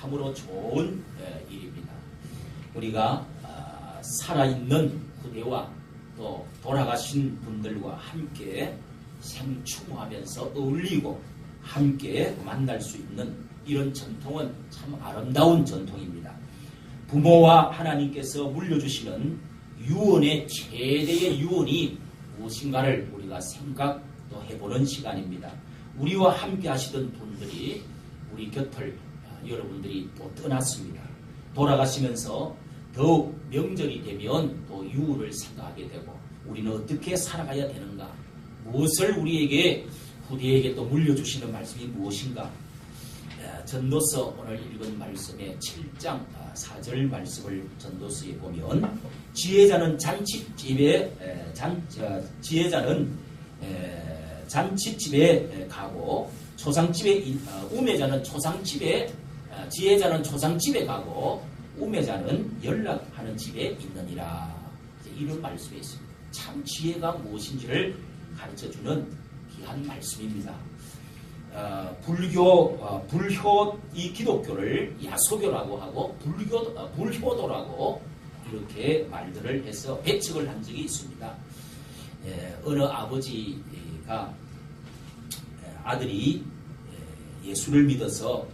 참으로 좋은 일입니다. 우리가 살아있는 그대와 또 돌아가신 분들과 함께 생충하면서 어울리고 함께 만날 수 있는 이런 전통은 참 아름다운 전통입니다. 부모와 하나님께서 물려주시는 유언의 최대의 유언이 무엇인가를 우리가 생각도 해보는 시간입니다. 우리와 함께 하시던 분들이 우리 곁을 여러분들이 또 떠났습니다. 돌아가시면서 더욱 명절이 되면 또 유언을 생각하게 되고 우리는 어떻게 살아가야 되는가, 무엇을 우리에게 후대에게 또 물려주시는 말씀이 무엇인가. 전도서 오늘 읽은 말씀의 7장 4절 말씀을 전도서에 보면 지혜자는 잔치집에 가고 초상집에 우매자는 초상집에 지혜자는 초상집에 가고 우매자는 연락하는 집에 있느니라. 이런 말씀이 있습니다. 참 지혜가 무엇인지를 가르쳐주는 귀한 말씀입니다. 불효 이 기독교를 야소교라고 하고 불효도라고 이렇게 말들을 해서 배척을 한 적이 있습니다. 어느 아버지가 아들이 예수를 믿어서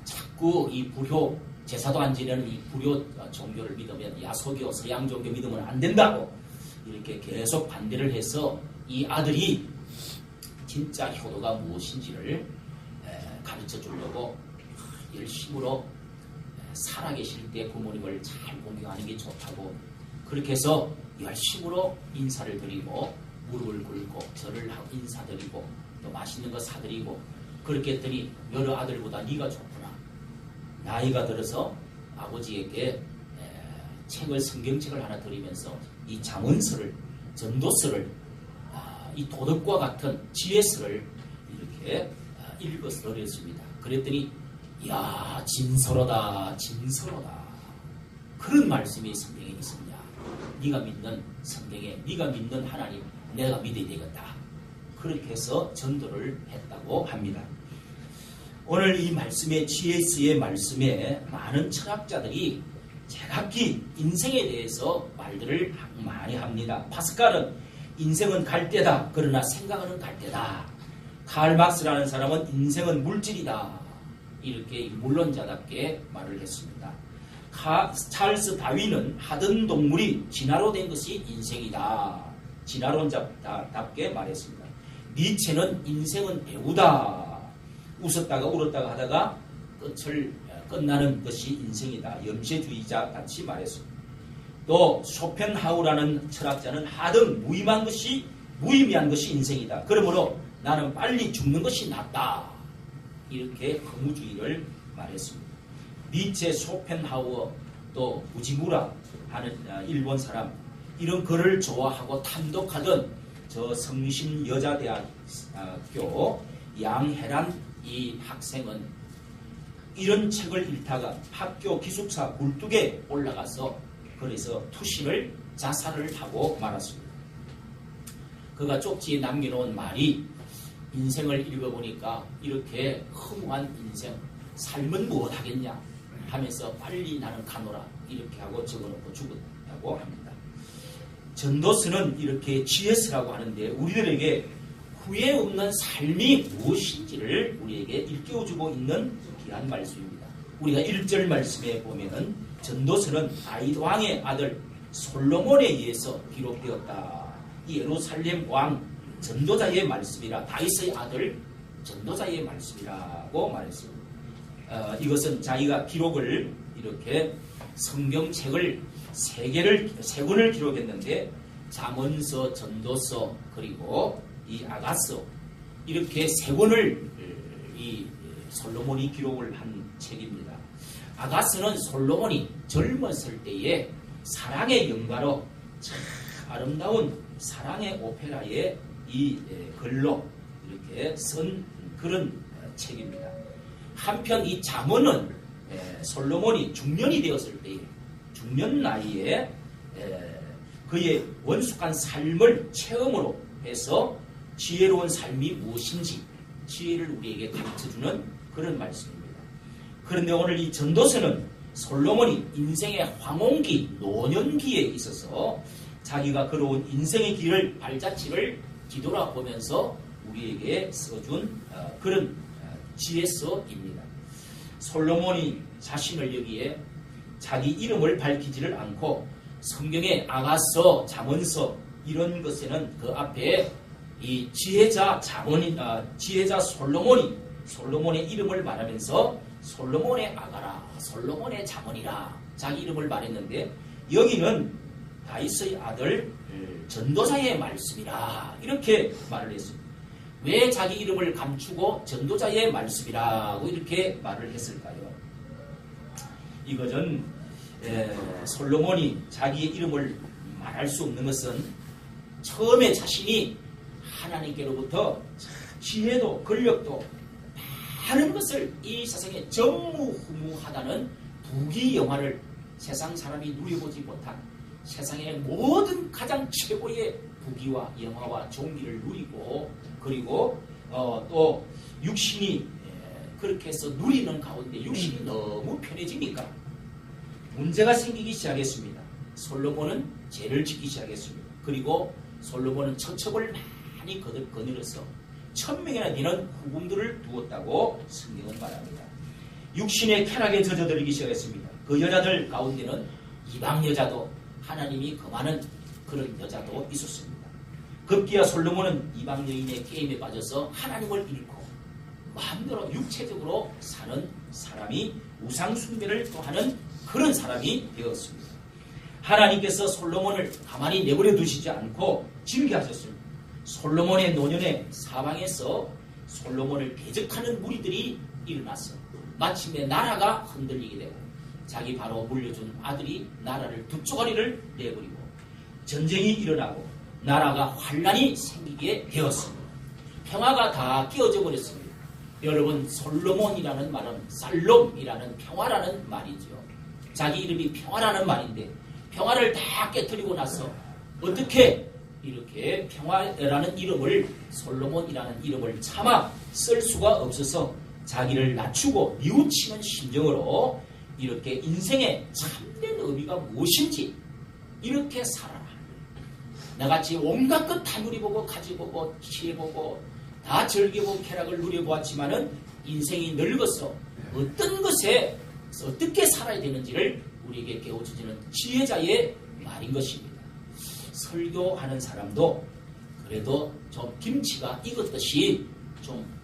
자꾸 이 불효 제사도 안 지내는 이 불효 종교를 믿으면 야소교 서양 종교 믿으면 안 된다고 이렇게 계속 반대를 해서 이 아들이 진짜 효도가 무엇인지를 가르쳐 주려고 열심으로 살아계실 때 부모님을 잘 공경하는 게 좋다고 그렇게 해서 열심으로 인사를 드리고 무릎을 꿇고 절을 하고 인사드리고 또 맛있는 거 사드리고 그렇게 했더니 여러 아들보다 네가 좋구나. 나이가 들어서 아버지에게 성경책을 하나 드리면서 이 잠언서를 전도서를 이 도덕과 같은 지혜서를 이렇게 읽어서 드렸습니다. 그랬더니 야 진서로다 진서로다. 그런 말씀이 성경에 있습니다. 네가 믿는 성경에 네가 믿는 하나님 내가 믿어야 되겠다. 그렇게 해서 전도를 했다고 합니다. 오늘 이 말씀의 지혜서의 말씀에 많은 철학자들이 제각기 인생에 대해서 말들을 많이 합니다. 파스칼은 인생은 갈대다. 그러나 생각은 갈대다. 칼 막스라는 사람은 인생은 물질이다. 이렇게 물론자답게 말을 했습니다. 찰스 다윈은 하등 동물이 진화로 된 것이 인생이다. 진화론자답게 말했습니다. 니체는 인생은 배우다. 웃었다가 울었다가 하다가 끝나는 것이 인생이다. 염세주의자 같이 말했습니다. 또 쇼펜하우라는 철학자는 하등 무의미한 것이 인생이다. 그러므로 나는 빨리 죽는 것이 낫다. 이렇게 허무주의를 말했습니다. 니체, 쇼펜하우어, 또 무지무라 하는 일본 사람 이런 글을 좋아하고 탐독하던 저 성심여자대학교 양혜란 이 학생은 이런 책을 읽다가 학교 기숙사 굴뚝에 올라가서 그래서 투신을 자살을 하고 말았습니다. 그가 쪽지에 남겨놓은 말이 인생을 읽어보니까 이렇게 허무한 인생 삶은 무엇하겠냐 하면서 빨리 나는 가노라 이렇게 하고 적어놓고 죽었다고 합니다. 전도서는 이렇게 지혜서라고 하는데 우리들에게 후회 없는 삶이 무엇인지를 우리에게 일깨워주고 있는 귀한 말씀입니다. 우리가 1절 말씀에 보면은 전도서는 다윗 왕의 아들 솔로몬에 의해서 기록되었다. 이 예루살렘 왕 전도자의 말씀이라 다윗의 아들 전도자의 말씀이라고 말했습니다. 이것은 자기가 기록을 이렇게 성경책을 세 권을 기록했는데 잠언서, 전도서 그리고 이 아가서 이렇게 세 권을 이 솔로몬이 기록을 한 책입니다. 아가서는 솔로몬이 젊었을 때에 사랑의 연가로 참 아름다운 사랑의 오페라의 이 글로 이렇게 쓴 그런 책입니다. 한편 이 잠언은 솔로몬이 중년이 되었을 때에 중년 나이에 그의 원숙한 삶을 체험으로 해서 지혜로운 삶이 무엇인지 지혜를 우리에게 가르쳐주는 그런 말씀입니다. 그런데 오늘 이 전도서는 솔로몬이 인생의 황혼기, 노년기에 있어서 자기가 걸어온 인생의 길을 발자취를 뒤돌아보면서 우리에게 써준 그런 지혜서입니다. 솔로몬이 자신을 여기에 자기 이름을 밝히지를 않고 성경의 아가서, 잠언서 이런 것에는 그 앞에 이 지혜자 솔로몬의 이름을 말하면서 솔로몬의 아가라, 솔로몬의 잠언이라 자기 이름을 말했는데 여기는 다윗의 아들 전도자의 말씀이라 이렇게 말을 했습니다. 왜 자기 이름을 감추고 전도자의 말씀이라고 이렇게 말을 했을까요? 이것은 솔로몬이 자기의 이름을 말할 수 없는 것은 처음에 자신이 하나님께로부터 지혜도 권력도 많은 것을 이 세상에 전무후무하다는 부귀영화를 세상 사람이 누려보지 못한 세상의 모든 가장 최고의 부귀와 영화와 존귀를 누리고 그리고 또 육신이 그렇게 해서 누리는 가운데 육신이 너무 편해지니까 문제가 생기기 시작했습니다. 솔로몬은 죄를 짓기 시작했습니다. 그리고 솔로몬은 처첩을 많이 거느려서 1000명이나 되는 후궁들을 두었다고 성경은 말합니다. 육신의 쾌락에 젖어들기 시작했습니다. 그 여자들 가운데는 이방 여자도 하나님이 금하는 그런 여자도 있었습니다. 급기야 솔로몬은 이방 여인의 게임에 빠져서 하나님을 잃고 마음대로 육체적으로 사는 사람이 우상 숭배를 또 하는 그런 사람이 되었습니다. 하나님께서 솔로몬을 가만히 내버려 두시지 않고 징계하셨습니다. 솔로몬의 노년에 사방에서 솔로몬을 대적하는 무리들이 일어났어. 마침내 나라가 흔들리게 되고 자기 바로 물려준 아들이 나라를 두 쪼가리를 내버리고 전쟁이 일어나고 나라가 환란이 생기게 되었습니다. 평화가 다 깨어져 버렸습니다. 여러분 솔로몬이라는 말은 살롬이라는 평화라는 말이죠. 자기 이름이 평화라는 말인데 평화를 다 깨뜨리고 나서 어떻게 이렇게 평화라는 이름을 솔로몬이라는 이름을 차마 쓸 수가 없어서 자기를 낮추고 뉘우치는 심정으로 이렇게 인생의 참된 의미가 무엇인지 이렇게 살아라. 나같이 온갖 것 다 누려보고 가져보고 취해보고 다 즐겨보고 쾌락을 누려보았지만은 인생이 늙어서 어떤 것에 어떻게 살아야 되는지를 우리에게 깨워주지는 지혜자의 말인 것입니다. 설교하는 사람도 그래도 좀 김치가 익었듯이 좀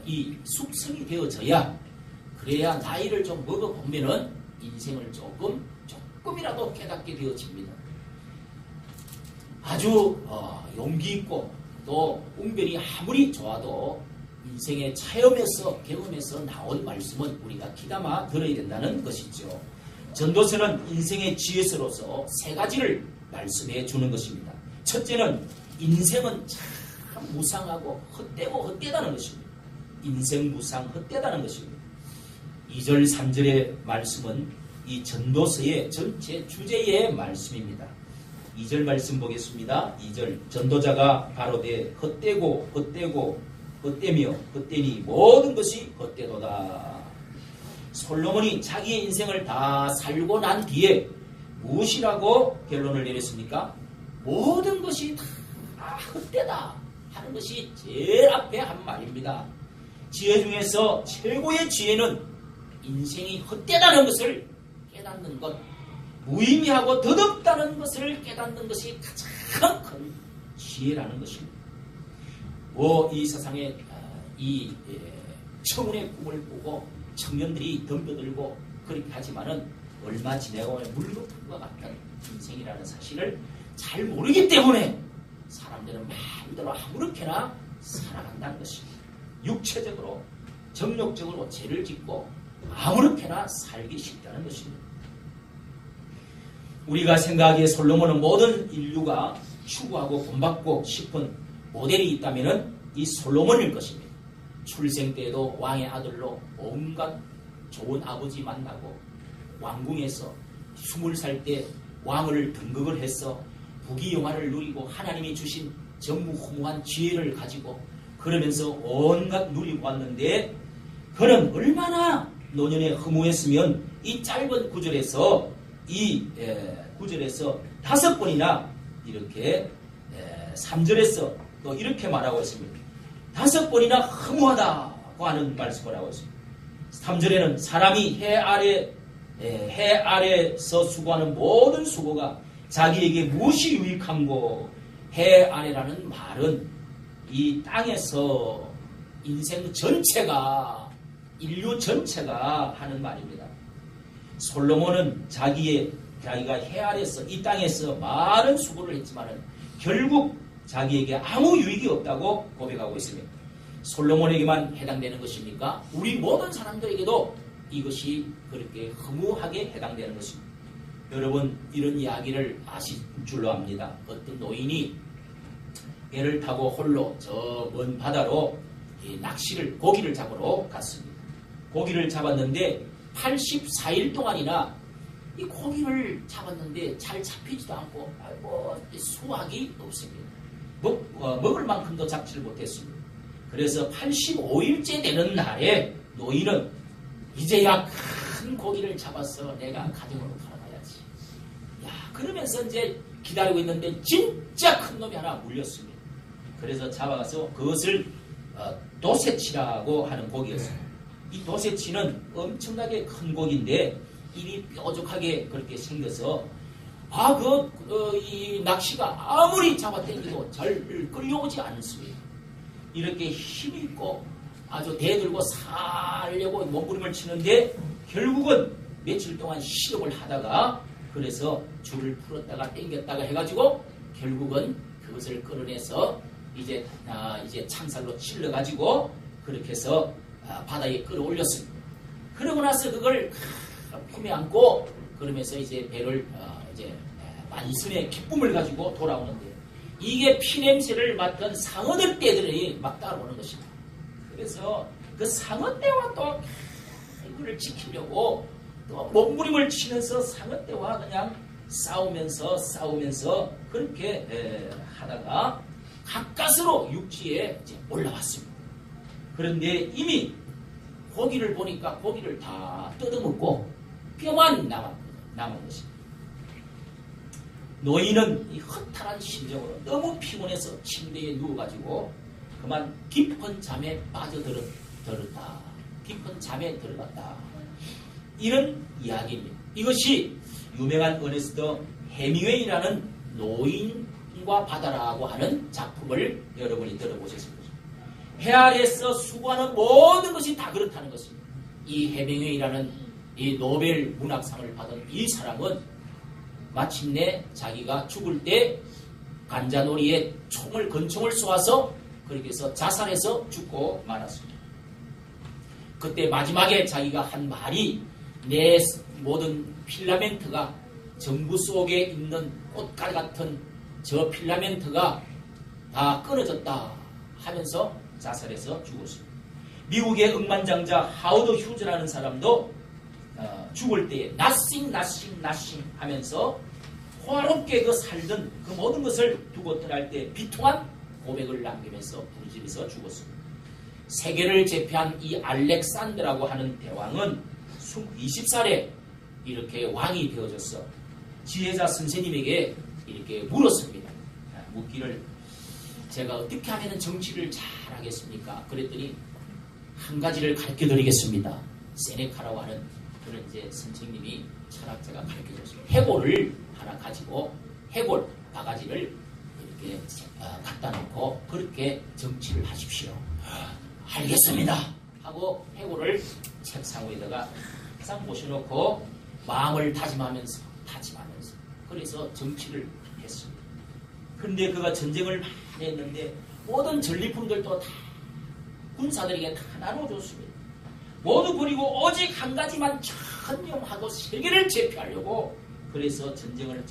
이 숙성이 되어져야 그래야 나이를 좀 먹어보면은 인생을 조금이라도 깨닫게 되어집니다. 아주 용기 있고 또 웅변이 아무리 좋아도 인생의 체험에서 경험에서 나온 말씀은 우리가 귀담아 들어야 된다는 것이죠. 전도서는 인생의 지혜서로서 세 가지를 말씀해 주는 것입니다. 첫째는 인생은 참 무상하고 헛되고 헛되다는 것입니다. 인생 무상 헛되다는 것입니다. 2절 3절의 말씀은 이 전도서의 전체 주제의 말씀입니다. 2절 말씀 보겠습니다. 2절 전도자가 바로되 헛되고 헛되며 헛되니 모든 것이 헛되도다. 솔로몬이 자기의 인생을 다 살고 난 뒤에 무엇이라고 결론을 내렸습니까? 모든 것이 다 헛되다 하는 것이 제일 앞에 한 말입니다. 지혜 중에서 최고의 지혜는 인생이 헛되다는 것을 깨닫는 것, 무의미하고 덧없다는 것을 깨닫는 것이 가장 큰 지혜라는 것입니다. 이 세상에 이 청운의 꿈을 꾸고 청년들이 덤벼들고 그렇게 하지만은 얼마 지나고 물거품과 같은 인생이라는 사실을 잘 모르기 때문에 사람들은 마음대로 아무렇게나 살아간다는 것입니다. 육체적으로 정욕적으로 죄를 짓고 아무렇게나 살기 쉽다는 것입니다. 우리가 생각하기에 솔로몬은 모든 인류가 추구하고 본받고 싶은 모델이 있다면 이 솔로몬일 것입니다. 출생 때에도 왕의 아들로 온갖 좋은 아버지 만나고 왕궁에서 20살 때 왕을 등극을 해서 부귀영화를 누리고 하나님이 주신 전무후무한 지혜를 가지고 그러면서 온갖 누리고 왔는데 그는 얼마나 노년에 허무했으면 이 짧은 구절에서 구절에서 5번이나 이렇게 3절에서 또 이렇게 말하고 있습니다. 5번이나 허무하다고 하는 말씀을 하고 있습니다. 3절에는 사람이 해 아래에서 수고하는 모든 수고가 자기에게 무엇이 유익한고, 해 아래라는 말은 이 땅에서 인생 전체가, 인류 전체가 하는 말입니다. 솔로몬은 자기가 해 아래에서 이 땅에서 많은 수고를 했지만은 결국 자기에게 아무 유익이 없다고 고백하고 있습니다. 솔로몬에게만 해당되는 것입니까? 우리 모든 사람들에게도 이것이 그렇게 허무하게 해당되는 것입니다. 여러분, 이런 이야기를 아실 줄로 압니다. 어떤 노인이 배를 타고 홀로 저 먼 바다로 고기를 잡으러 갔습니다. 고기를 잡았는데 84일 동안이나 이 고기를 잡았는데 잘 잡히지도 않고 수확이 없습니다. 먹을 만큼도 잡지를 못했습니다. 그래서 85일째 되는 날에 노인은 이제야 큰 고기를 잡아서 내가 가정으로 팔아가야지. 그러면서 이제 기다리고 있는데 진짜 큰 놈이 하나 물렸습니다. 그래서 잡아가서 그것을 도새치라고 하는 고기였습니다. 이 도새치는 엄청나게 큰 고기인데 입이 뾰족하게 그렇게 생겨서 이 낚시가 아무리 잡아당겨도 잘 끌려오지 않습니다. 이렇게 힘있고 아주 대들고 살려고 몸부림을 치는데 결국은 며칠 동안 실험을 하다가 그래서 줄을 풀었다가 당겼다가 해가지고 결국은 그것을 끌어내서 이제 창살로 찔러가지고 그렇게 해서 바다에 끌어올렸습니다. 그러고 나서 그걸 품에 안고 그러면서 이제 배를 만선의 기쁨을 가지고 돌아오는데 이게 피냄새를 맡던 상어들 떼들이 막 따라오는 것입니다. 그래서 그 상어 떼와 또 이거를 지키려고 또 몸부림을 치면서 상어 떼와 그냥 싸우면서 그렇게 하다가 가까스로 육지에 올라왔습니다. 그런데 이미 고기를 보니까 고기를 다 뜯어먹고 뼈만 남은 것입니다. 노인은 이 허탈한 심정으로 너무 피곤해서 침대에 누워가지고 그만 깊은 잠에 빠져들었다. 깊은 잠에 들어갔다. 이런 이야기입니다. 이것이 유명한 어네스트 해밍웨이라는 노인과 바다라고 하는 작품을 여러분이 들어보셨습니다. 해 아래에서 수고하는 모든 것이 다 그렇다는 것입니다. 이 해밍웨이라는 이 노벨 문학상을 받은 이 사람은 마침내 자기가 죽을 때 간자놀이에 권총을 쏘아서 그렇게 해서 자살해서 죽고 말았습니다. 그때 마지막에 자기가 한 말이 내 모든 필라멘트가 전구 속에 있는 꽃갈 같은 저 필라멘트가 다 끊어졌다 하면서 자살해서 죽었습니다. 미국의 억만장자 하워드 휴즈라는 사람도 죽을 때에 nothing 하면서 호화롭게 살던 그 모든 것을 두고 떠날 때 비통한 고백을 남기면서 부르짖어서 죽었습니다. 세계를 제패한 이 알렉산더라고 하는 대왕은 20살에 이렇게 왕이 되어져서 지혜자 선생님에게 이렇게 물었습니다. 묻기를 제가 어떻게 하면 정치를 잘하겠습니까? 그랬더니 한 가지를 가르쳐 드리겠습니다. 세네카라고 하는 그런 이제 선생님이 철학자가 가르쳐 줬습니다. 해골을 하나 가지고 해골 바가지를 이렇게 갖다 놓고 그렇게 정치를 하십시오. 알겠습니다. 하고 해골을 책상 위에다가 항상 모셔놓고 마음을 다짐하면서 그래서 정치를 했습니다. 그런데 그가 전쟁을 많이 했는데 모든 전리품들도 다 군사들에게 다 나눠줬습니다. 모두 버리고 오직 한 가지만 천명하고 세계를 제패하려고 그래서 전쟁을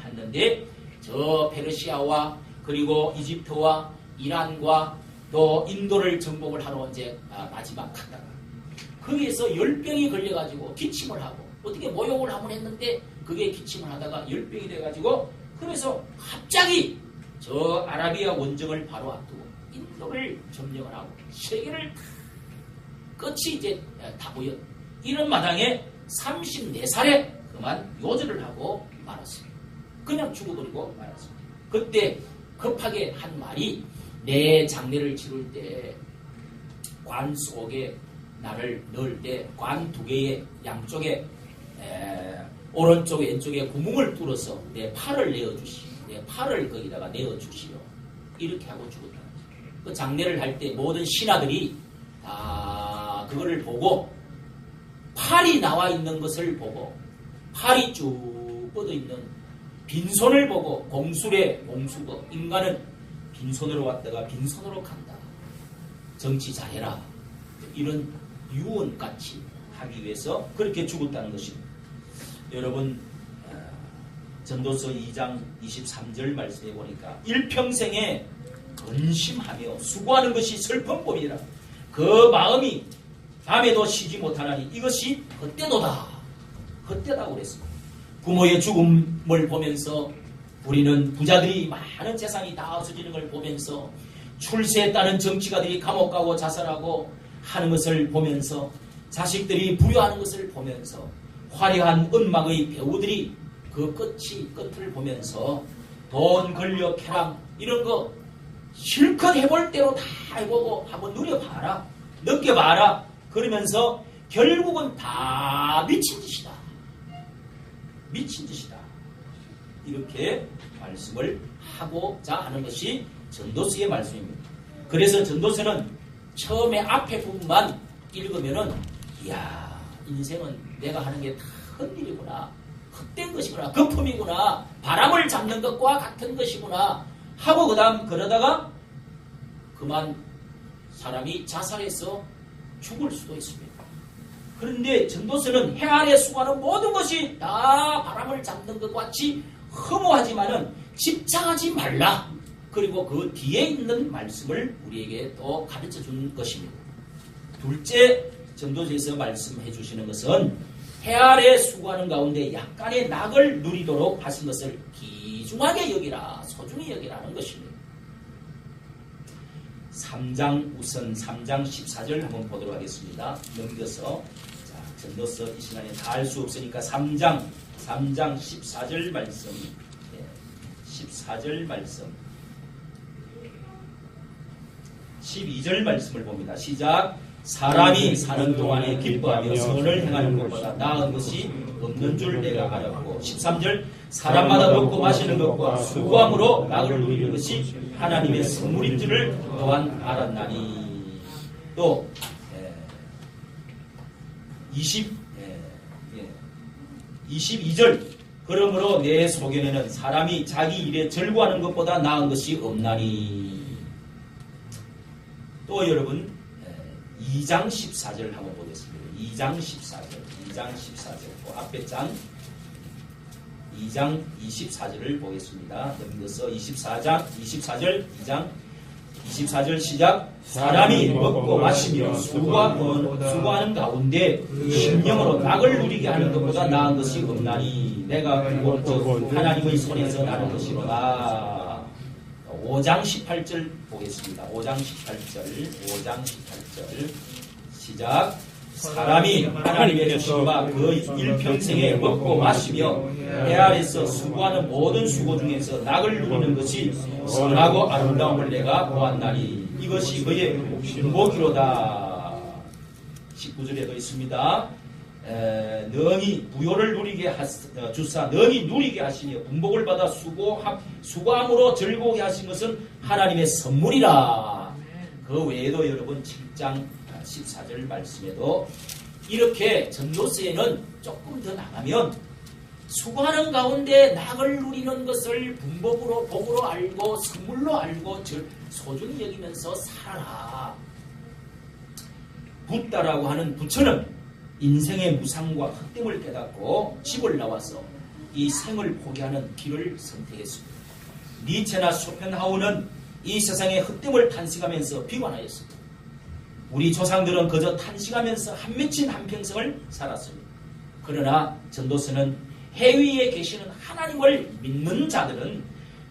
했는데 저 페르시아와 그리고 이집트와 이란과 또 인도를 정복을 하러 이제 마지막 갔다가 거기에서 열병이 걸려가지고 기침을 하고 어떻게 모욕을 한번 했는데 그게 기침을 하다가 열병이 돼가지고 그래서 갑자기 저 아라비아 원정을 바로 앞두고 인도를 점령을 하고 세계를 끝이 이제 다 보여 이런 마당에 34살에 그만 요절을 하고 말았습니다. 그냥 죽어버리고 말았습니다. 그때 급하게 한 말이 내 장례를 치를 때 관 속에 나를 넣을 때 관 두 개의 양쪽에 오른쪽에 왼쪽에 구멍을 뚫어서 내 팔을 내어주시오. 내 팔을 거기다가 내어주시오. 이렇게 하고 죽었다. 그 장례를 할 때 모든 신하들이 다 그거를 보고 팔이 나와 있는 것을 보고 팔이 쭉 뻗어 있는 빈손을 보고 공수법 인간은 빈손으로 왔다가 빈손으로 간다. 정치 잘해라. 이런 유언같이 하기 위해서 그렇게 죽었다는 것입니다. 여러분 전도서 2장 23절 말씀해 보니까 일평생에 근심하며 수고하는 것이 슬픔뿐이라. 그 마음이 밤에도 쉬지 못하나니 이것이 헛되도다. 헛되다고 그랬습니다. 부모의 죽음을 보면서 우리는 부자들이 많은 재산이 다 없어지는 걸 보면서 출세했다는 정치가들이 감옥 가고 자살하고 하는 것을 보면서 자식들이 부유하는 것을 보면서 화려한 음악의 배우들이 그 끝을 보면서 돈, 권력, 쾌락 이런 거 실컷 해볼 대로 다 해보고 한번 누려봐라. 느껴봐라. 그러면서 결국은 다 미친 짓이다. 미친 짓이다. 이렇게 말씀을 하고자 하는 것이 전도서의 말씀입니다. 그래서 전도서는 처음에 앞에 부분만 읽으면은 이야 인생은 내가 하는 게 다 헛일이구나. 헛된 것이구나. 거품이구나. 바람을 잡는 것과 같은 것이구나. 하고 그 다음 그러다가 그만 사람이 자살해서 죽을 수도 있습니다. 그런데 전도서는 해 아래 수고하는 모든 것이 다 바람을 잡는 것과 같이 허무하지만은 집착하지 말라. 그리고 그 뒤에 있는 말씀을 우리에게 또 가르쳐 준 것입니다. 둘째 전도서에서 말씀해 주시는 것은 해 아래 수고하는 가운데 약간의 낙을 누리도록 하신 것을 귀중하게 여기라, 소중히 여기라는 것입니다. 3장 우선 3장 14절 한번 보도록 하겠습니다. 넘겨서 전도서 이 시간에 다 할 수 없으니까 3장 14절 말씀 14절 말씀 12절 말씀을 봅니다. 시작. 사람이 사는 동안에 기뻐하며 선을 행하는 것보다 나은 것이 없는 줄 내가 알았고 13절 사람마다 먹고 마시는 것과 수고함으로 낙을 누리는 것이 하나님의 선물인 줄을 또한 알았나니. 또 22절 그러므로 내 소견에는 사람이 자기 일에 절구하는 것보다 나은 것이 없나니. 또 여러분 2장 14절 한번 보겠습니다. 2장 14절 그 앞에 장 2장 24절을 보겠습니다. 넘겨서 2장 24절 시작. 사람이 먹고 마시며 수고하는 가운데 심령으로 낙을 누리게 하는 것보다 나은 것이 없나니 내가 곧 하나님의 손에서 나는 것이로다. 5장 18절 보겠습니다. 5장 18절 시작. 사람이 하나님의 주시와 그 일평생에 먹고 마시며 해 아래서 수고하는 모든 수고 중에서 낙을 누리는 것이 선하고 아름다움을 내가 보았나니 이것이 그의 복이로다. 19절에도 있습니다. 능히 부요를 누리게 주사 능히 누리게 하시며 분복을 받아 수고함으로 즐거우게 하신 것은 하나님의 선물이라. 그 외에도 여러분 7장 14절 말씀에도 이렇게 전도서에는 조금 더 나가면 수고하는 가운데 낙을 누리는 것을 분복으로 복으로 알고 선물로 알고 소중히 여기면서 살아라. 붓다라고 하는 부처는 인생의 무상과 헛됨을 깨닫고 집을 나와서 이 생을 포기하는 길을 선택했습니다. 니체나 쇼펜하우는 이 세상의 헛됨을 탄식하면서 비관하였습니다. 우리 조상들은 그저 탄식하면서 한맺힌 한평생을 살았습니다. 그러나 전도서는 해위에 계시는 하나님을 믿는 자들은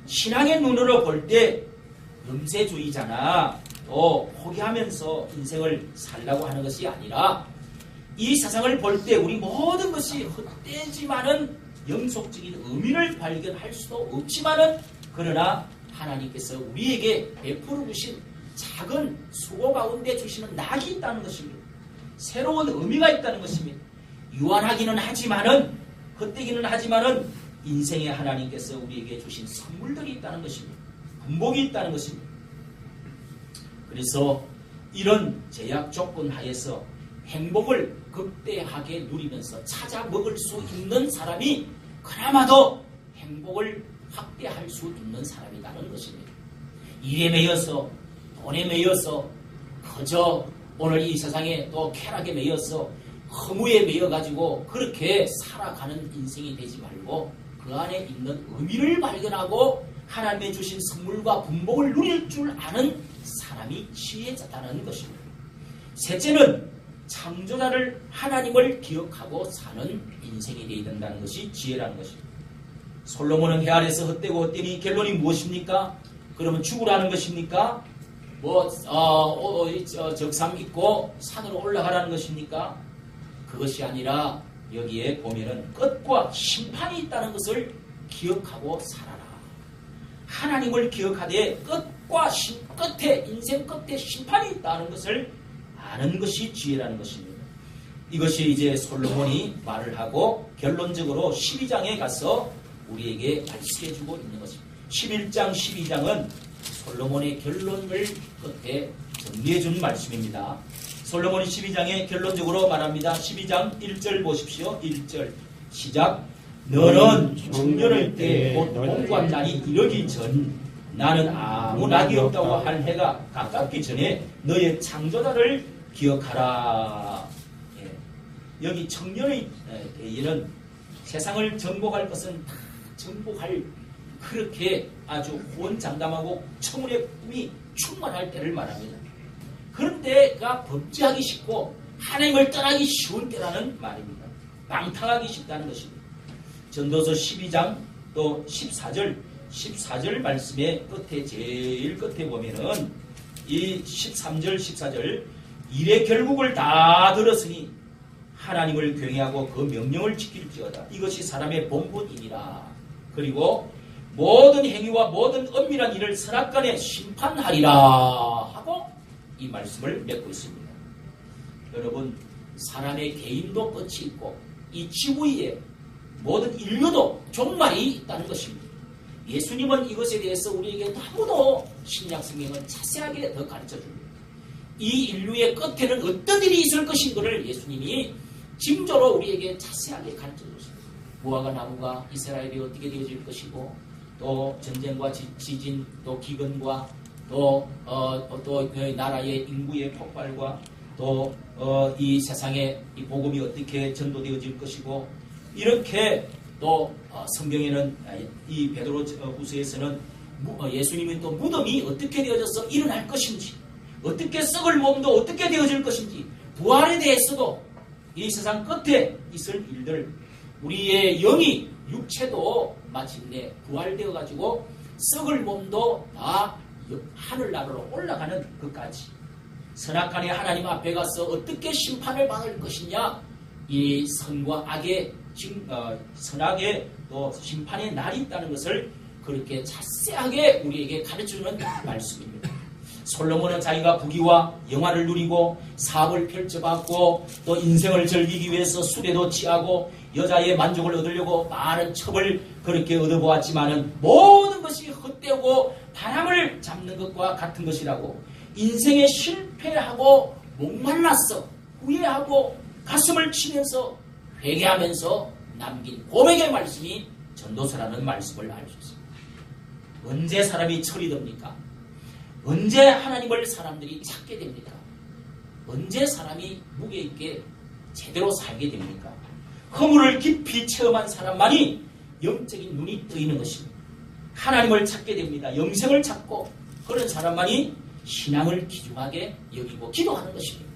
신앙의 눈으로 볼 때 음세주의자나 또 포기하면서 인생을 살라고 하는 것이 아니라 이 세상을 볼 때 우리 모든 것이 헛되지만은 영속적인 의미를 발견할 수도 없지만은 그러나 하나님께서 우리에게 베풀어 주신 작은 수고 가운데 주시는 낙이 있다는 것입니다. 새로운 의미가 있다는 것입니다. 유한하기는 하지만은 헛되기는 하지만은 인생에 하나님께서 우리에게 주신 선물들이 있다는 것입니다. 분복이 있다는 것입니다. 그래서 이런 제약 조건 하에서 행복을 극대하게 누리면서 찾아 먹을 수 있는 사람이 그나마도 행복을 확대할 수 있는 사람이라는 것입니다. 일에 매여서 돈에 매여서 그저 오늘 이 세상에 또 쾌락에 매여서 허무에 매여가지고 그렇게 살아가는 인생이 되지 말고 그 안에 있는 의미를 발견하고 하나님의 주신 선물과 분복을 누릴 줄 아는 사람이 지혜자다는 것입니다. 셋째는 창조자를 하나님을 기억하고 사는 인생이 되어야 된다는 것이 지혜라는 것입니다. 솔로몬은 해 아래서 헛되고 헛되니 결론이 무엇입니까? 그러면 죽으라는 것입니까? 적삼 있고 산으로 올라가라는 것입니까? 그것이 아니라 여기에 보면은 끝과 심판이 있다는 것을 기억하고 살아라. 하나님을 기억하되 끝에 인생 끝에 심판이 있다는 것을 아는 것이 지혜라는 것입니다. 이것이 이제 솔로몬이 말을 하고 결론적으로 12장에 가서 우리에게 말씀해주고 있는 것입니다. 11장, 12장은 솔로몬의 결론을 끝에 정리해준 말씀입니다. 솔로몬이 12장에 결론적으로 말합니다. 12장 1절 보십시오. 1절 시작. 너는 청년의 때 곧 공부한 날이 이르기 전 나는 아무 낙이 없다고 할 해가 가깝기 전에 너의 창조자를 기억하라. 예. 여기 청년의 때에는 세상을 정복할 것은 다 정복할 그렇게 아주 호언장담하고 청운의 꿈이 충만할 때를 말합니다. 그런 때가 범죄하기 쉽고 하나님을 떠나기 쉬운 때라는 말입니다. 방탕하기 쉽다는 것입니다. 전도서 12장 또 14절 말씀의 끝에 제일 끝에 보면은 이 13절 14절 일의 결국을 다 들었으니 하나님을 경외하고 그 명령을 지킬지어다. 이것이 사람의 본분이니라. 그리고 모든 행위와 모든 엄밀한 일을 선악간에 심판하리라 하고 이 말씀을 맺고 있습니다. 여러분, 사람의 개인도 끝이 있고 이 지구에 모든 인류도 종말이 있다는 것입니다. 예수님은 이것에 대해서 우리에게 너무도 신약 성경은 자세하게 더 가르쳐 줍니다. 이 인류의 끝에는 어떤 일이 있을 것인가를 예수님이 징조로 우리에게 자세하게 가르쳐 줬습니다. 무화과 나무가 이스라엘이 어떻게 되어질 것이고 또 전쟁과 지진 또 기근과 또 나라의 인구의 폭발과 또 이 세상에 이 복음이 어떻게 전도되어질 것이고 이렇게 또 성경에는 이 베드로 후서에서는 예수님이 또 무덤이 어떻게 되어져서 일어날 것인지 어떻게 썩을 몸도 어떻게 되어질 것인지 부활에 대해서도 이 세상 끝에 있을 일들 우리의 영이 육체도 마침내 부활되어 가지고 썩을 몸도 다 하늘나라로 올라가는 것까지 선악간에 하나님 앞에 가서 어떻게 심판을 받을 것이냐 이 선과 악의 선악의 또 심판의 날이 있다는 것을 그렇게 자세하게 우리에게 가르쳐주는 말씀입니다. 솔로몬은 자기가 부귀와 영화를 누리고 사업을 펼쳐봤고 또 인생을 즐기기 위해서 술에도 취하고 여자의 만족을 얻으려고 많은 첩을 그렇게 얻어보았지만은 모든 것이 헛되고 바람을 잡는 것과 같은 것이라고 인생에 실패하고 목말랐어 후회하고 가슴을 치면서 회개하면서 남긴 고백의 말씀이 전도서라는 말씀을 알려줬습니다. 언제 사람이 철이 듭니까? 언제 하나님을 사람들이 찾게 됩니까? 언제 사람이 무게 있게 제대로 살게 됩니까? 허물을 깊이 체험한 사람만이 영적인 눈이 뜨이는 것입니다. 하나님을 찾게 됩니다. 영생을 찾고 그런 사람만이 신앙을 귀중하게 여기고 기도하는 것입니다.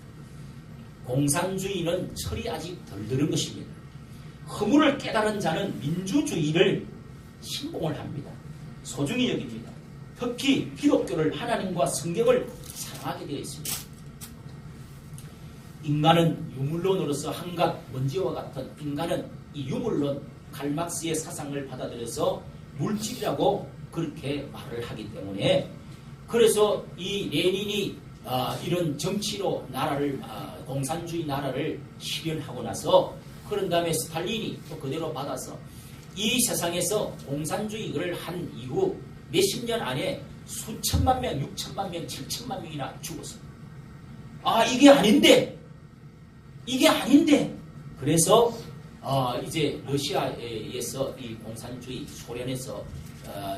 공산주의는 철이 아직 덜 들은 것입니다. 허물을 깨달은 자는 민주주의를 신봉을 합니다. 소중히 여깁니다. 특히 기독교를 하나님과 성경을 사랑하게 되어 있습니다. 인간은 유물론으로서 한갓 먼지와 같은 인간은 이 유물론 칼막스의 사상을 받아들여서 물질이라고 그렇게 말을 하기 때문에 그래서 이 레닌이 이런 정치로 나라를 공산주의 나라를 실현하고 나서 그런 다음에 스탈린이 또 그대로 받아서 이 세상에서 공산주의를 한 이후 몇십 년 안에 수천만 명, 6천만 명, 7천만 명이나 죽었어요. 이게 아닌데 그래서 이제 러시아에서 이 공산주의 소련에서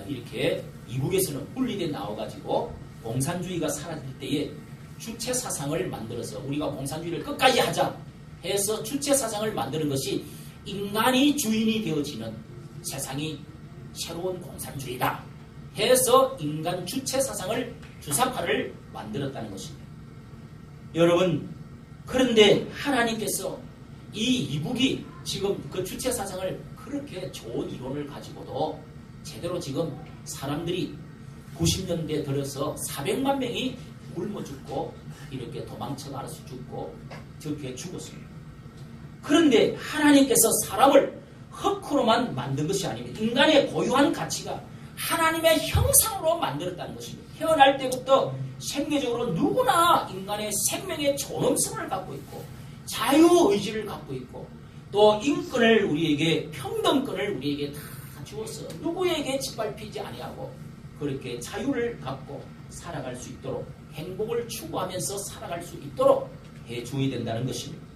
이렇게 이북에서는 분리돼 나와가지고 공산주의가 사라질 때에 주체 사상을 만들어서 우리가 공산주의를 끝까지 하자 해서 주체 사상을 만드는 것이 인간이 주인이 되어지는 세상이 새로운 공산주의다 해서 인간 주체 사상을 주사파를 만들었다는 것입니다. 여러분, 그런데 하나님께서 이 이북이 지금 그 주체 사상을 그렇게 좋은 이론을 가지고도 제대로 지금 사람들이 90년대 들어서 400만 명이 굶어 죽고 이렇게 도망쳐 나가서 죽고 저기에 죽었습니다. 그런데 하나님께서 사람을 흙으로만 만든 것이 아닙니다. 인간의 고유한 가치가 하나님의 형상으로 만들었다는 것입니다. 태어날 때부터 생계적으로 누구나 인간의 생명의 존엄성을 갖고 있고 자유의지를 갖고 있고 또 인권을 우리에게 평등권을 우리에게 다 주어서 누구에게 짓밟히지 아니하고 그렇게 자유를 갖고 살아갈 수 있도록 행복을 추구하면서 살아갈 수 있도록 해줘야 된다는 것입니다.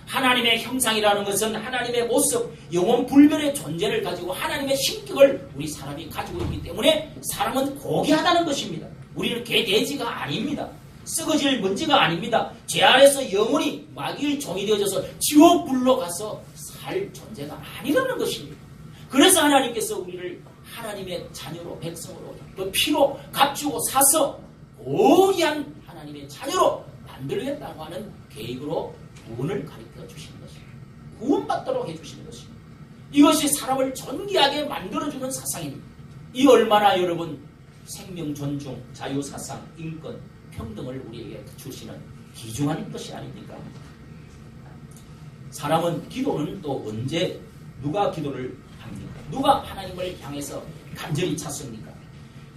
하나님의 형상이라는 것은 하나님의 모습, 영원 불변의 존재를 가지고 하나님의 신격을 우리 사람이 가지고 있기 때문에 사람은 고귀하다는 것입니다. 우리는 개돼지가 아닙니다. 썩어질 먼지가 아닙니다. 죄 안에서 영원히 마귀의 종이 되어져서 지옥 불로 가서 살 존재가 아니라는 것입니다. 그래서 하나님께서 우리를 하나님의 자녀로 백성으로 그 피로 값주고 사서 고귀한 하나님의 자녀로 만들겠다고 하는 계획으로 구원을 가르쳐 주시는 것입니다. 구원받도록 해주시는 것입니다. 이것이 사람을 존귀하게 만들어주는 사상입니다. 이 얼마나 여러분 생명 존중, 자유사상, 인권, 평등을 우리에게 주시는 귀중한 것이 아닙니까? 사람은 기도는 또 언제 누가 기도를 합니까? 누가 하나님을 향해서 간절히 찾습니까?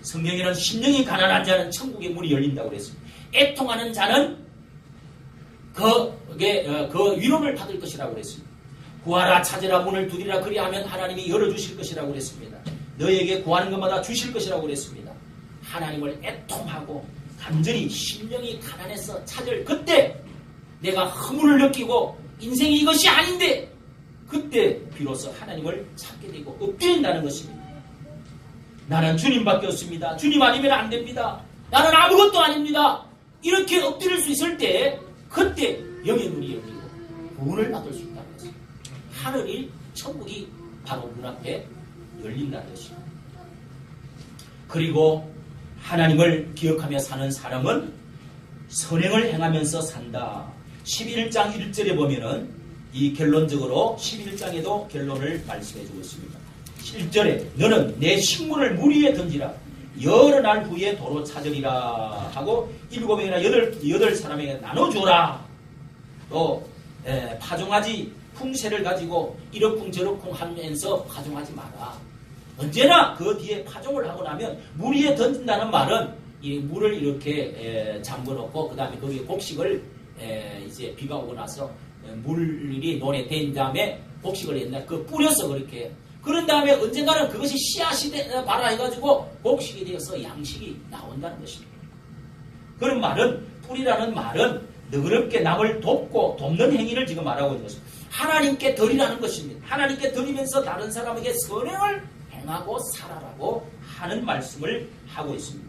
성경에는 심령이 가난한 자는 천국의 문이 열린다고 그랬습니다. 애통하는 자는 그 위로를 받을 것이라고 그랬습니다. 구하라 찾으라 문을 두드리라 그리하면 하나님이 열어주실 것이라고 그랬습니다. 너에게 구하는 것마다 주실 것이라고 그랬습니다. 하나님을 애통하고 간절히 심령이 가난해서 찾을 그때 내가 허물을 느끼고 인생이 이것이 아닌데 그때 비로소 하나님을 찾게 되고 엎드린다는 것입니다. 나는 주님밖에 없습니다. 주님 아니면 안 됩니다. 나는 아무것도 아닙니다. 이렇게 엎드릴 수 있을 때 그때 영의 눈이 열리고 구원을 받을 수 있다는 것입니다. 하늘이 천국이 바로 눈앞에 열린다는 것입니다. 그리고 하나님을 기억하며 사는 사람은 선행을 행하면서 산다. 11장 1절에 보면은 이 결론적으로 11장에도 결론을 말씀해 주고 있습니다. 1절에 너는 내 식물을 물 위에 던지라. 여러 날 후에 도로 찾으리라 하고 7명이나 8 사람에게 나눠주라. 또 파종하지 풍세를 가지고 이러쿵 저러쿵 하면서 파종하지 마라. 언제나 그 뒤에 파종을 하고 나면 물 위에 던진다는 말은 이 물을 이렇게 잠궈놓고 그 다음에 거기에 곡식을 이제 비가 오고 나서 물이 논에 된 다음에 곡식을 옛날 그 뿌려서 그렇게 그런 다음에 언젠가는 그것이 씨앗이 발아 해가지고 곡식이 되어서 양식이 나온다는 것입니다. 그런 말은 뿌리라는 말은 너그럽게 남을 돕는 행위를 지금 말하고 있는 것입니다. 하나님께 드리라는 것입니다. 하나님께 드리면서 다른 사람에게 선행을 행하고 살아라고 하는 말씀을 하고 있습니다.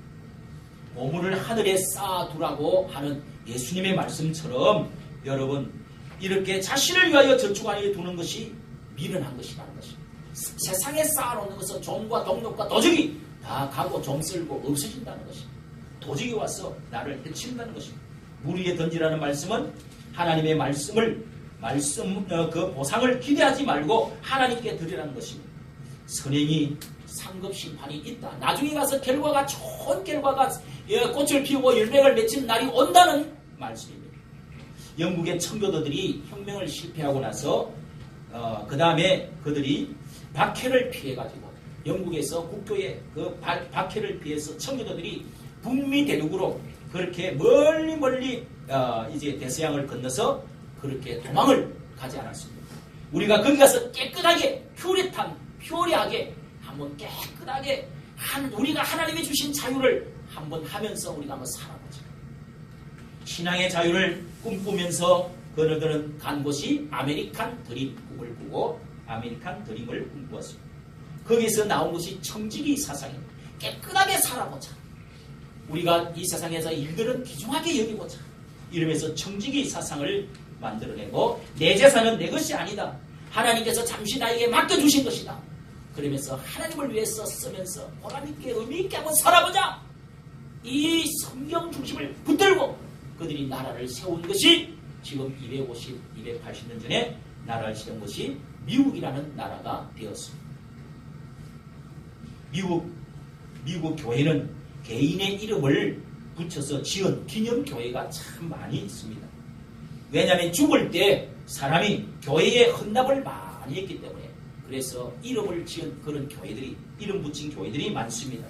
보물을 하늘에 쌓아두라고 하는 예수님의 말씀처럼 여러분 이렇게 자신을 위하여 저축하여 두는 것이 미련한 것이라는 것입니다. 세상에 쌓아놓는 것은 종과 동력과 도적이 다 가고 종 쓸고 없어진다는 것입니다. 도적이 와서 나를 해친다는 것입니다. 물 위에 던지라는 말씀은 하나님의 그 보상을 기대하지 말고 하나님께 드리라는 것입니다. 선행이 상급 심판이 있다. 나중에 가서 결과가 좋은 결과가 꽃을 피우고 열매를 맺힌 날이 온다는 말씀입니다. 영국의 청교도들이 혁명을 실패하고 나서 그 다음에 그들이 박해를 피해가지고 영국에서 국교의 그 박해를 피해서 청교도들이 북미 대륙으로 그렇게 멀리 이제 대서양을 건너서 그렇게 도망을 가지 않았습니다. 우리가 거기 가서 깨끗하게 퓨리하게 한번 깨끗하게 우리가 하나님이 주신 자유를 한번 하면서 우리가 한번 살아보자. 신앙의 자유를 꿈꾸면서 그들은 간 곳이 아메리칸 드림 꿈을 꾸고 아메리칸 드림을 꿈꾸었습니다. 거기서 나온 것이 청지기 사상입니다. 깨끗하게 살아보자. 우리가 이 세상에서 일들은 귀중하게 여기보자. 이러면서 청지기 사상을 만들어내고 내 재산은 내 것이 아니다. 하나님께서 잠시 나에게 맡겨주신 것이다. 그러면서 하나님을 위해서 쓰면서 보람있게 의미있게 한번 살아보자. 이 성경 중심을 붙들고 그들이 나라를 세운 것이 지금 280년 전에 나라를 세운 것이 미국이라는 나라가 되었습니다. 미국 교회는 개인의 이름을 붙여서 지은 기념교회가 참 많이 있습니다. 왜냐하면 죽을 때 사람이 교회에 헌납을 많이 했기 때문에 그래서 이름을 지은 그런 교회들이 이름 붙인 교회들이 많습니다.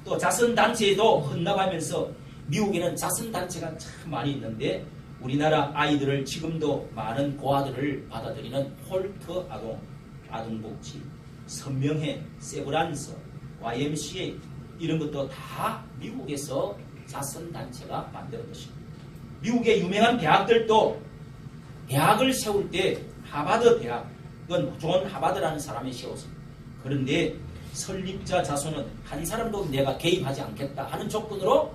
또 자선단체에도 헌납하면서 미국에는 자선단체가 참 많이 있는데 우리나라 아이들을 지금도 많은 고아들을 받아들이는 홀트 아동복지, 선명회, 세브란스, YMCA 이런 것도 다 미국에서 자선단체가 만든 것입니다. 미국의 유명한 대학들도 대학을 세울 때 하버드 대학은 존 하버드라는 사람이 세웠습니다. 그런데 설립자 자손은 한 사람도 내가 개입하지 않겠다 하는 조건으로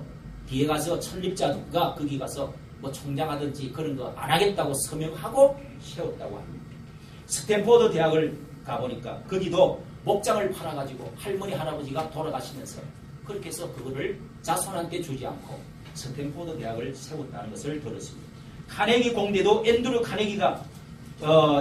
뒤에 가서 설립자가 거기 가서 뭐 총장하든지 그런 거 안 하겠다고 서명하고 세웠다고 합니다. 스탠포드 대학을 가보니까 거기도 목장을 팔아가지고 할머니 할아버지가 돌아가시면서 그렇게 해서 그거를 자손한테 주지 않고 스탠포드 대학을 세웠다는 것을 들었습니다. 카네기 공대도 앤드류 카네기가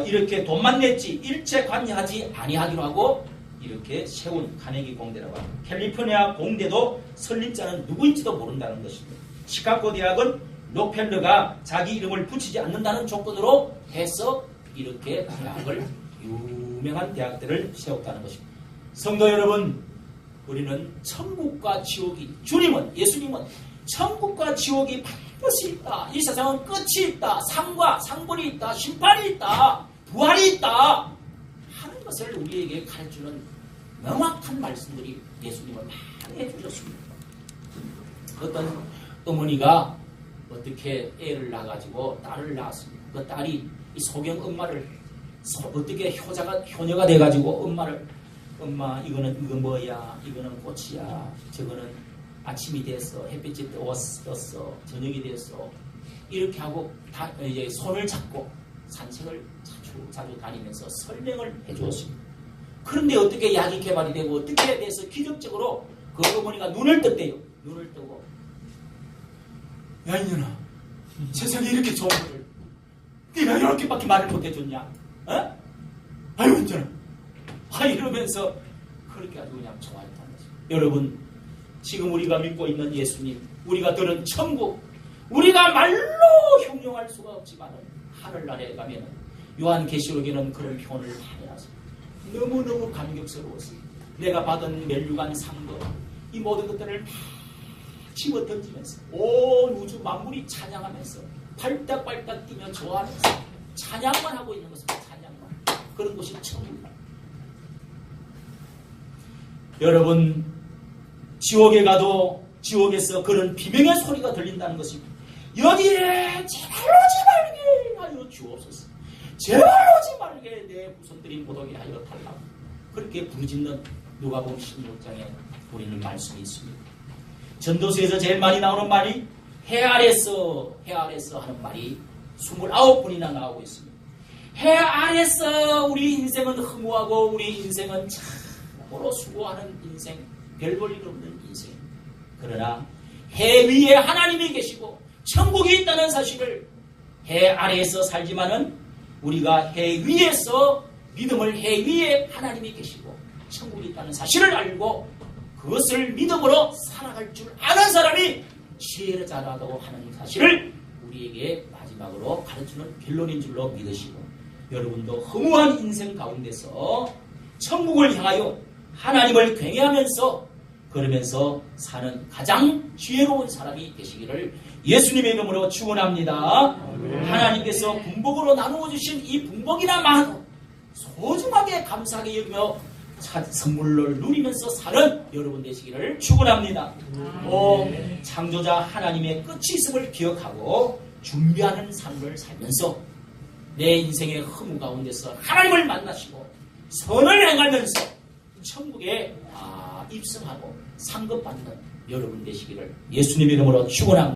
이렇게 돈만 냈지 일체 관여하지 아니하기로 하고 이렇게 세운 카네기 공대라고 합니다. 캘리포니아 공대도 설립자는 누구인지도 모른다는 것입니다. 시카고 대학은 록펠러가 자기 이름을 붙이지 않는다는 조건으로 해서 이렇게 대학을 유명한 대학들을 세웠다는 것입니다. 성도 여러분, 우리는 천국과 지옥이 예수님은 천국과 지옥이 반드시 있다. 이 세상은 끝이 있다. 상과 상벌이 있다. 심판이 있다. 부활이 있다. 하는 것을 우리에게 가르치는 명확한 말씀들이 예수님은 많이 해주셨습니다. 어떤 어머니가 어떻게 애를 낳아가지고 딸을 낳았습니다. 그 딸이 이 소경 엄마를 어떻게 효녀가 돼가지고 엄마 이거는 이거 뭐야, 이거는 꽃이야, 저거는 아침이 됐어, 햇빛이 떴어, 저녁이 됐어, 이렇게 하고 이제 손을 잡고 산책을 자주 다니면서 설명을 해주었습니다. 그런데 어떻게 약이 개발이 되고 어떻게 돼서 기적적으로 그 어머니가 눈을 떴대요. 눈을 뜨고 야 이년아, 세상에 이렇게 좋은 거를 네가 이렇게밖에 말을 못해줬냐? 어? 아유 이년아, 이러면서 그렇게 아주 그냥 좋아했다는 거죠. 여러분, 지금 우리가 믿고 있는 예수님, 우리가 들은 천국, 우리가 말로 형용할 수가 없지만 하늘나라에 가면 요한계시록에는 그런 표현을 많이 하십니다. 너무너무 감격스러웠습니다. 내가 받은 멸류관 상도 이 모든 것들을 막 집어 던지면서 온 우주 만물이 찬양하면서 발딱발딱 뛰며 좋아하면서 찬양만 하고 있는 것입니다. 찬양만. 그런 곳이 천국입니다. 여러분, 지옥에 가도 지옥에서 그런 비명의 소리가 들린다는 것입니다. 여기에 제발 오지 말게 하여 주옵소서. 제발 오지 말게 내 후손들이 못 오게 하여 달라고. 그렇게 부르짖는 누가복음 16장에 우리는 말씀이 있습니다. 전도서에서 제일 많이 나오는 말이 해 아래서 하는 말이 29번이나 나오고 있습니다. 해 아래서 우리 인생은 허무하고 우리 인생은 참으로 수고하는 인생, 별 볼 일 없는 인생. 그러나 해 위에 하나님이 계시고 천국이 있다는 사실을, 해 아래에서 살지만은 우리가 해 위에서 믿음을, 해 위에 하나님이 계시고 천국이 있다는 사실을 알고 그것을 믿음으로 살아갈 줄 아는 사람이 지혜를 잘하다고 하는 사실을 우리에게 마지막 마지막으로 가르치는 결론인 줄로 믿으시고 여러분도 허무한 인생 가운데서 천국을 향하여 하나님을 경외하면서 걸으면서 사는 가장 지혜로운 사람이 되시기를 예수님의 이름으로 축원합니다. 하나님께서 분복으로 나누어 주신 이 분복이나마도 소중하게 감사하게 여기며 선물을 누리면서 사는 여러분 되시기를 축원합니다. 또 창조자 하나님의 끝이 있음을 기억하고 준비하는 삶을 살면서 내 인생의 허무 가운데서 하나님을 만나시고 선을 행하면서 천국에 입성하고 상급받는 여러분 되시기를 예수님 이름으로 축원합니다.